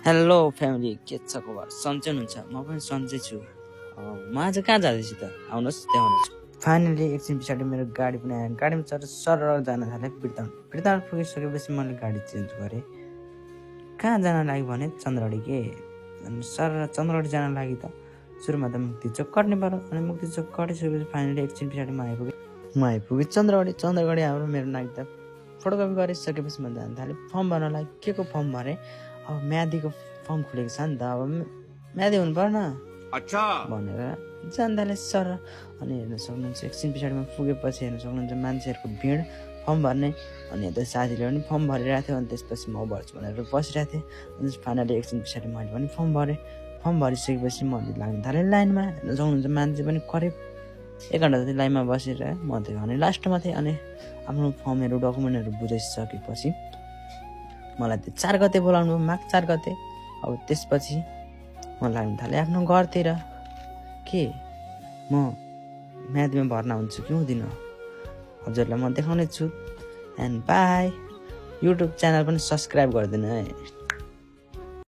Hello family, के छ खबर? सन्चै हुनुहुन्छ? म पनि सन्चै छु। म आज कहाँ जाँदैछु त? आउनुहोस् देखाउनुहोस्। फाइनली एकछिन पछाडि मेरो गाडी पनि आयो। गाडीमा चढेर सरर जान थालेँ बिरतान। बिरतान पुगिसकेपछि मैले गाडी चेन्ज गरेँ। कहाँ जान लागि भने चन्द्रडी के। अनि सरर चन्द्रडी जान लागि त सुरुमा त मुक्ति चोक कट्ने पऱ्यो। अनि मुक्ति चोक कटिसकेपछि फाइनली एकछिन पछाडि म आइपुगेँ चन्द्रगढी। चन्द्रगढी हाम्रो मेरो लागि त फोटोकपी गरिसकेपछि म जान थालेँ फर्म भर्न लागि। के को फर्म भरेँ? अब म्यादीको फर्म खुलेको छ नि त, अब म्यादी हुनु पर्न अच्छा भनेर जान थालेँ सर। अनि हेर्न सक्नुहुन्छ एकछिन पछाडिमा पुगेपछि हेर्न सक्नुहुन्छ मान्छेहरूको भिड फर्म भर्ने। अनि यता साथीले पनि फर्म भरिरहेको थियो। अनि त्यसपछि म भर्छु भनेर बसिरहेको थिएँ। अनि फाइनली एकछिन पछाडि मैले पनि फर्म भरेँ। फर्म भरिसकेपछि म लाग्न थालेँ लाइनमा। हेर्न सक्नुहुन्छ मान्छे पनि करिब 1 घन्टा जति लाइनमा बसेर म त्यो भने लास्टमा थिएँ। अनि आफ्नो फर्महरू डकुमेन्टहरू बुझाइसकेपछि मलाई त्यो 4 गते बोलाउनु भयो, माघ 4 गते। अब त्यसपछि म लाग्न थालेँ आफ्नो घरतिर। के म म्यादीमा भर्ना हुन्छु कि हुँदिनँ हजुरलाई म देखाउने छु। And by. युट्युब च्यानल पनि सब्सक्राइब गरिदिनु है।